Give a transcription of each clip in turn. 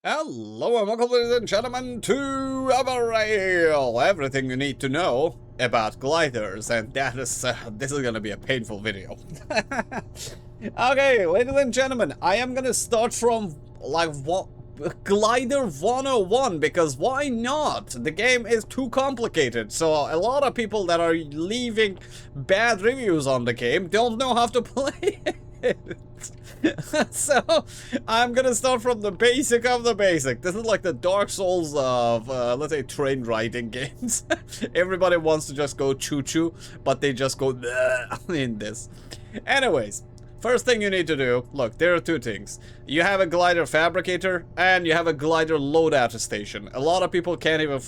Hello and welcome, ladies and gentlemen, to EverRail! Everything you need to know about gliders, and that is, this is gonna be a painful video. Okay, ladies and gentlemen, I am gonna start from, like, Glider 101, because why not? The game is too complicated, so a lot of people that are leaving bad reviews on the game don't know how to play it. So, I'm gonna start from the basic of the basic. This is like the Dark Souls of, let's say, train riding games. Everybody wants to just go choo-choo, but they just go in this. Anyways, first thing you need to do, look, there are two things. You have a glider fabricator, and you have a glider loadout station. A lot of people can't even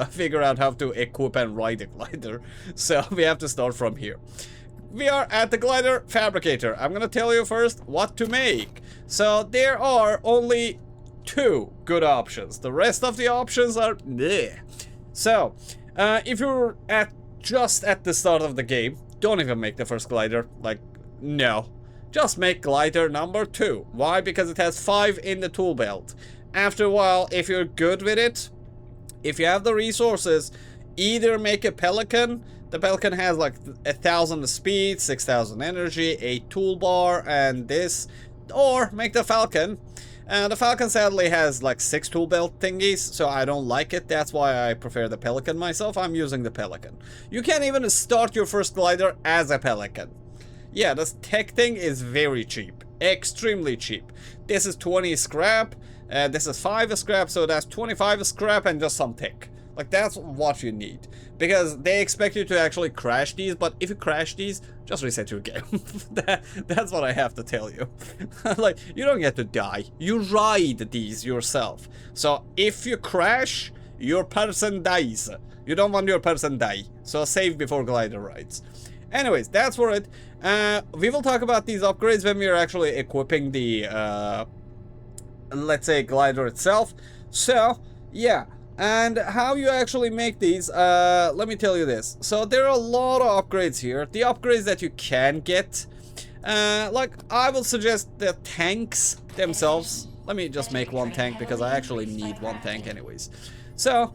figure out how to equip and ride a glider, so we have to start from here. We are at the glider fabricator. I'm gonna tell you first what to make. So there are only two good options. The rest of the options are bleh. So if you're just at the start of the game, don't even make the first glider. Like, no. Just make glider number 2. Why? Because it has 5 in the tool belt. After a while, if you're good with it, if you have the resources, either make a Pelican. The Pelican has like 1,000 speed, 6,000 energy, 8 toolbar, and this. Or make the Falcon. The Falcon sadly has like 6 tool belt thingies, so I don't like it. That's why I prefer the Pelican myself. I'm using the Pelican. You can't even start your first glider as a Pelican. Yeah, this tech thing is very cheap. Extremely cheap. This is 20 scrap. This is 5 scrap, so that's 25 scrap and just some tech. Like, that's what you need. Because they expect you to actually crash these, but if you crash these, just reset your game. That's what I have to tell you. Like, you don't get to die. You ride these yourself. So, if you crash, your person dies. You don't want your person die. So, save before glider rides. Anyways, that's for it. We will talk about these upgrades when we are actually equipping the, let's say, glider itself. So, yeah. And how you actually make these, let me tell you this. So there are a lot of upgrades here. The upgrades that you can get, like, I will suggest the tanks themselves. Let me just make one tank because I actually need one tank anyways. So,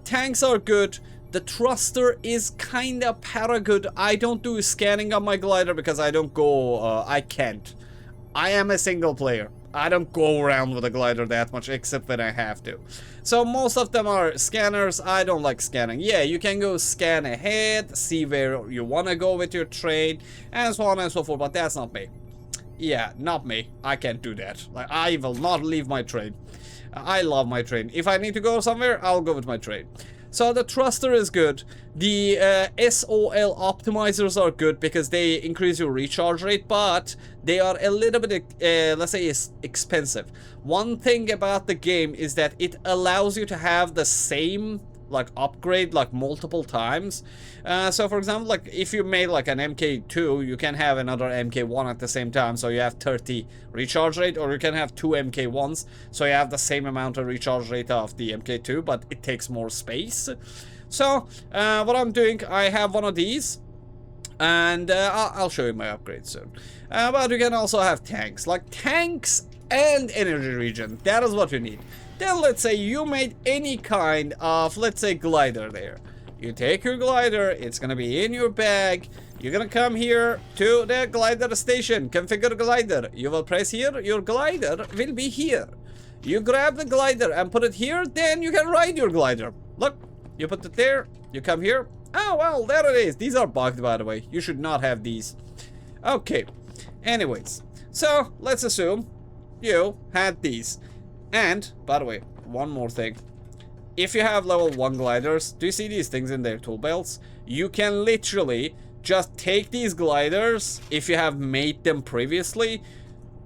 tanks are good. The thruster is kinda para-good. I don't do scanning on my glider because I don't go, I can't. I am a single player. I don't go around with a glider that much except when I have to. So most of them are scanners. I don't like scanning. Yeah, you can go scan ahead, see where you want to go with your train, and so on and so forth, but that's not me. Yeah, not me. I can't do that. Like, I will not leave my train. I love my train. If I need to go somewhere, I'll go with my train. So the thruster is good. The SOL optimizers are good because they increase your recharge rate, but they are a little bit, let's say, expensive. One thing about the game is that it allows you to have the same, like, upgrade, like, multiple times. So for example, like, if you made like an MK2, you can have another MK1 at the same time, so you have 30 recharge rate, or you can have 2 MK1s, so you have the same amount of recharge rate of the MK2, but it takes more space. So what I'm doing, I have one of these, and I'll show you my upgrades soon. But you can also have tanks, like tanks and energy regen. That is what you need. Then let's say you made any kind of, let's say, glider there. You take your glider, it's gonna be in your bag. You're gonna come here to the glider station, configure glider. You will press here, your glider will be here. You grab the glider and put it here, then you can ride your glider. Look, you put it there, you come here. Oh, well, there it is. These are bugged, by the way. You should not have these. Okay, anyways. So, let's assume you had these. And, by the way, one more thing. If you have level 1 gliders, do you see these things in their tool belts? You can literally just take these gliders, if you have made them previously,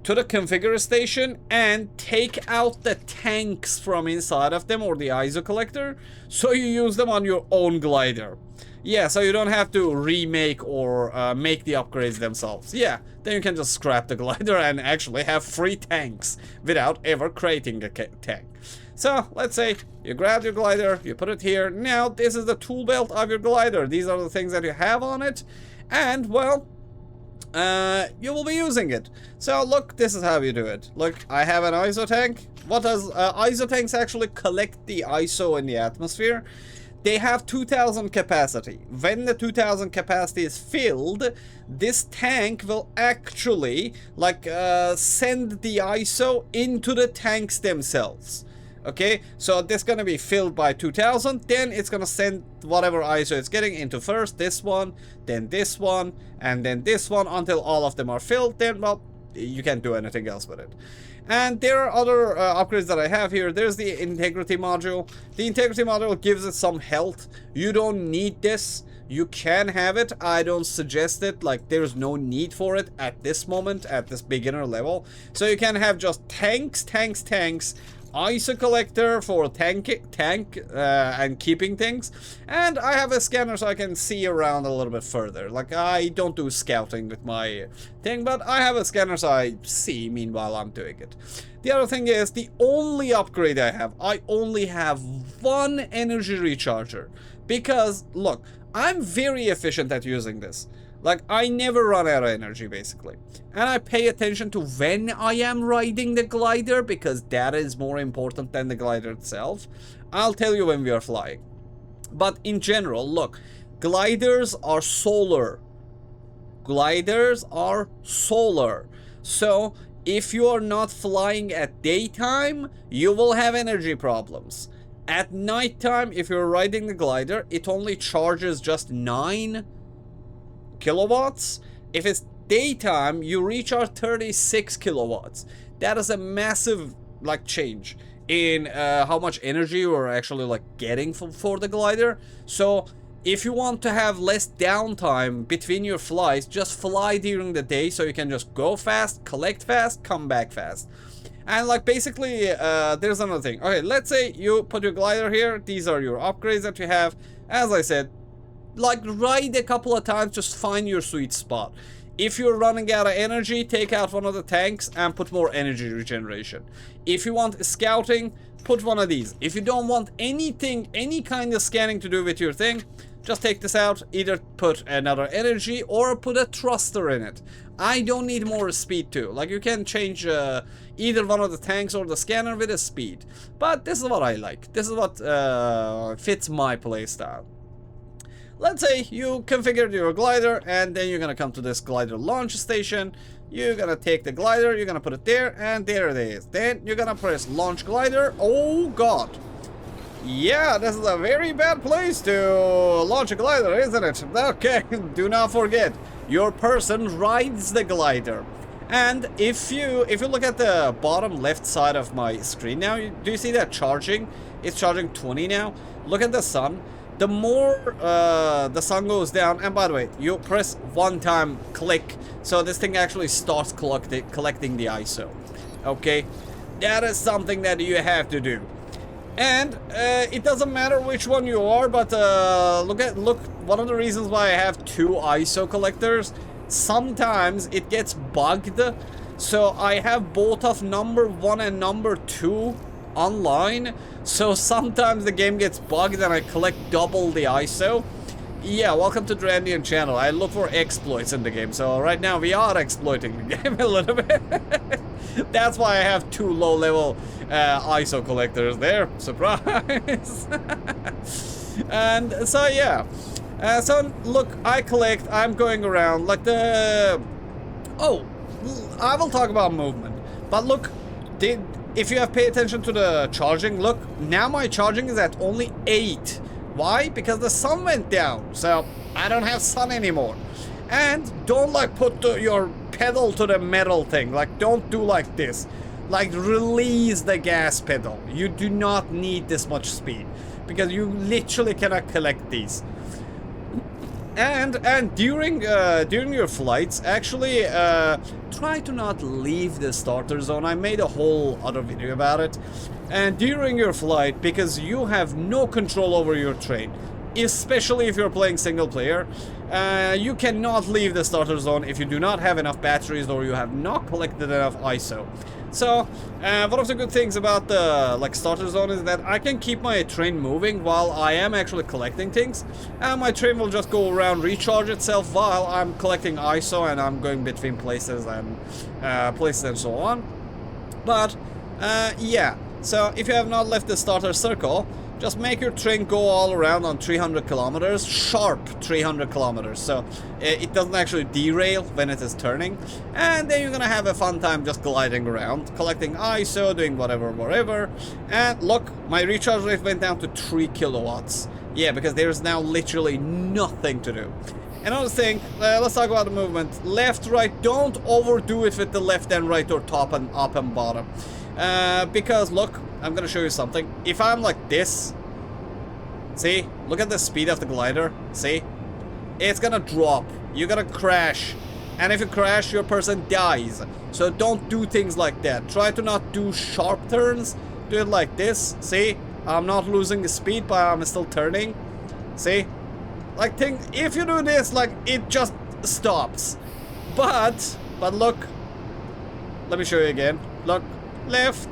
to the configure station and take out the tanks from inside of them, or the ISO collector, so you use them on your own glider. Yeah, so you don't have to remake or make the upgrades themselves. Yeah, then you can just scrap the glider and actually have free tanks without ever creating a tank. So, let's say you grab your glider, you put it here. Now, this is the tool belt of your glider. These are the things that you have on it. And, well, you will be using it. So look, this is how you do it. Look, I have an ISO tank. What does ISO tanks actually collect the ISO in the atmosphere? They have 2000 capacity. When the 2000 capacity is filled, this tank will actually like send the ISO into the tanks themselves. Okay, so this is gonna be filled by 2000, then it's gonna send whatever ISO it's getting into first this one, then this one, and then this one until all of them are filled. Then, well, you can't do anything else with it. And there are other upgrades that I have here. There's the integrity module. The integrity module gives it some health. You don't need this. You can have it. I don't suggest it. Like, there's no need for it at this moment, at this beginner level. So you can have just tanks, ISO collector for tank and keeping things, and I have a scanner so I can see around a little bit further. Like, I don't do scouting with my thing, but I have a scanner so I see meanwhile I'm doing it. The other thing is, the only upgrade I only have one energy recharger, because look, I'm very efficient at using this. Like, I never run out of energy, basically. And I pay attention to when I am riding the glider, because that is more important than the glider itself. I'll tell you when we are flying. But in general, look, gliders are solar. Gliders are solar. So, if you are not flying at daytime, you will have energy problems. At nighttime, if you're riding the glider, it only charges just 9 kilowatts. If it's daytime, you recharge 36 kilowatts. That is a massive like change in how much energy you're actually like getting for the glider. So if you want to have less downtime between your flights, just fly during the day so you can just go fast, collect fast, come back fast. And like basically there's another thing. Okay, let's say you put your glider here. These are your upgrades that you have. As I said, like, ride a couple of times, just find your sweet spot. If you're running out of energy, take out one of the tanks and put more energy regeneration. If you want scouting, put one of these. If you don't want anything, any kind of scanning to do with your thing, just take this out. Either put another energy or put a thruster in it. I don't need more speed too. Like, you can change either one of the tanks or the scanner with a speed. But this is what I like. This is what fits my playstyle. Let's say you configured your glider, and then you're gonna come to this glider launch station. You're gonna take the glider, you're gonna put it there, and there it is. Then you're gonna press launch glider. Oh god. Yeah, this is a very bad place to launch a glider, isn't it? Okay, do not forget, your person rides the glider. And if you look at the bottom left side of my screen now, do you see that charging? It's charging 20 now. Look at the sun. The more the sun goes down, and by the way, you press one time, click, so this thing actually starts collecting the ISO. Okay, that is something that you have to do. And it doesn't matter which one you are, but look, one of the reasons why I have 2 ISO collectors, sometimes it gets bugged, so I have both of number 1 and number 2 online, so sometimes the game gets bugged and I collect double the ISO. Yeah, welcome to Drandian channel. I look for exploits in the game, so right now we are exploiting the game a little bit. That's why I have 2 low-level ISO collectors there. Surprise! And so yeah, so look, I collect. I'm going around like the. Oh, I will talk about movement, but look, if you have paid attention to the charging, look, now my charging is at only 8. Why? Because the sun went down, so I don't have sun anymore. And don't like put your pedal to the metal thing. Like, don't do like this. Like, release the gas pedal. You do not need this much speed, because you literally cannot collect these. And during your flights, actually try to not leave the starter zone. I made a whole other video about it. And during your flight, because you have no control over your train, especially if you're playing single player, you cannot leave the starter zone if you do not have enough batteries or you have not collected enough ISO. So, one of the good things about the like starter zone is that I can keep my train moving while I am actually collecting things, and my train will just go around, recharge itself while I'm collecting ISO and I'm going between places and so on. But yeah, so if you have not left the starter circle, just make your train go all around on 300 kilometers, sharp 300 kilometers, so it doesn't actually derail when it is turning, and then you're gonna have a fun time just gliding around, collecting ISO, doing whatever, and look, my recharge rate went down to 3 kilowatts. Yeah, because there's now literally nothing to do. Another thing, let's talk about the movement. Left, right, don't overdo it with the left and right or top and up and bottom. Because look, I'm gonna show you something. If I'm like this, see, look at the speed of the glider, see? It's gonna drop, you're gonna crash, and if you crash, your person dies. So don't do things like that. Try to not do sharp turns, do it like this, see? I'm not losing the speed, but I'm still turning, see? Like, if you do this, like, it just stops. But look, let me show you again, look. Left.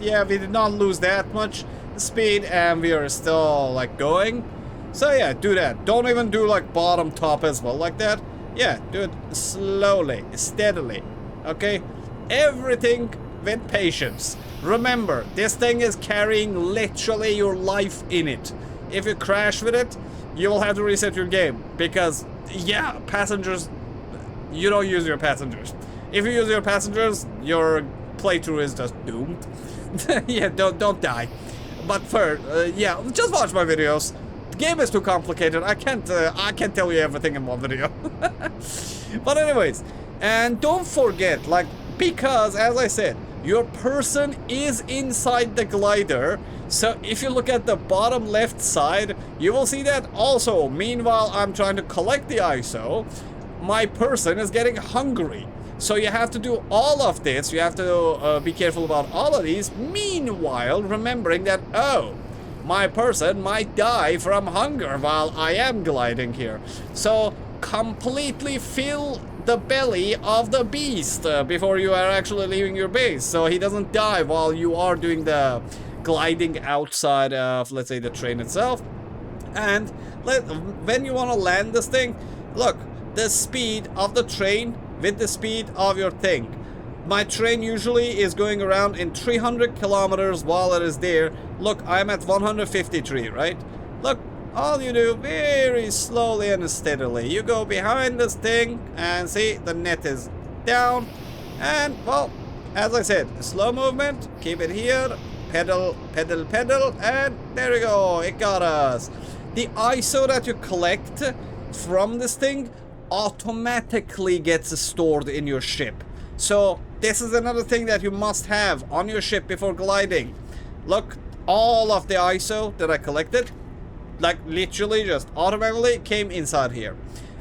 Yeah, we did not lose that much speed and we are still like going. So yeah, do that. Don't even do like bottom top as well like that. Yeah, do it slowly, steadily. Okay? Everything with patience. Remember, this thing is carrying literally your life in it. If you crash with it, you will have to reset your game. Because, yeah, passengers, you don't use your passengers. If you use your passengers, your playthrough is just doomed. Yeah, don't die. But yeah, just watch my videos. The game is too complicated. I can't tell you everything in one video. But anyways, and don't forget, like, because as I said, your person is inside the glider. So if you look at the bottom left side, you will see that also. Meanwhile, I'm trying to collect the ISO. My person is getting hungry. So you have to do all of this, you have to be careful about all of these, meanwhile remembering that, oh, my person might die from hunger while I am gliding here. So completely fill the belly of the beast before you are actually leaving your base, so he doesn't die while you are doing the gliding outside of, let's say, the train itself. And when you want to land this thing, look, the speed of the train with the speed of your thing. My train usually is going around in 300 kilometers while it is there. Look, I'm at 153, right? Look, all you do very slowly and steadily. You go behind this thing and see the net is down. And, well, as I said, slow movement, keep it here, pedal, and there we go, it got us. The ISO that you collect from this thing automatically gets stored in your ship. So this is another thing that you must have on your ship before gliding. Look, all of the ISO that I collected, like literally just automatically came inside here.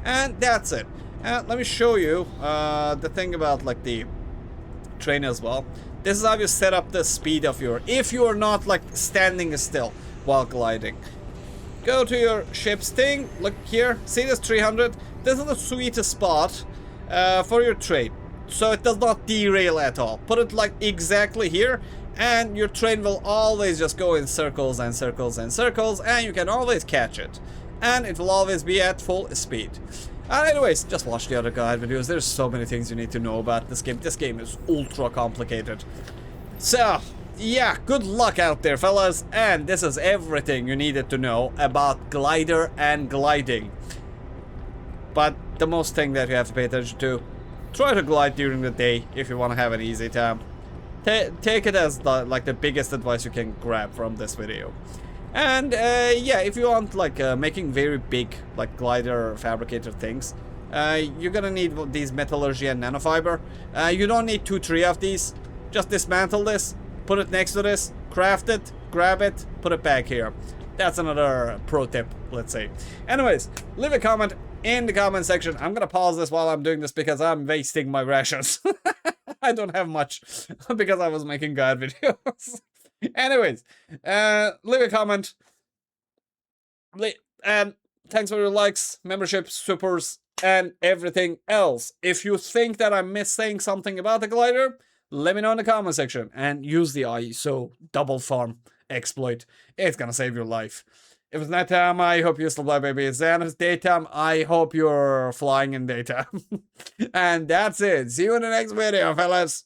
And that's it. And let me show you the thing about like the train as well. This is how you set up the speed of your, if you are not like standing still while gliding. Go to your ship's thing, look here, see this 300? This is the sweetest spot for your train, so it does not derail at all. Put it like exactly here, and your train will always just go in circles and circles and circles, and you can always catch it. And it will always be at full speed. Anyways, just watch the other guide videos. There's so many things you need to know about this game. This game is ultra complicated. So, yeah, good luck out there, fellas, and this is everything you needed to know about glider and gliding. But the most thing that you have to pay attention to, try to glide during the day if you want to have an easy time. Take it as like the biggest advice you can grab from this video. And yeah, if you want like making very big like glider or fabricator things, you're gonna need these metallurgy and nanofiber. You don't need 2-3 of these. Just dismantle this, put it next to this, craft it, grab it, put it back here. That's another pro tip, let's say. Anyways, leave a comment in the comment section. I'm gonna pause this while I'm doing this because I'm wasting my rations. I don't have much because I was making guide videos. Anyways, leave a comment. And thanks for your likes, membership, supers, and everything else. If you think that I'm missing something about the glider, let me know in the comment section, and use the ISO double farm exploit. It's gonna save your life. If it's nighttime, I hope you're still alive, baby. It's the end of daytime, I hope you're flying in daytime. And that's it. See you in the next video, fellas.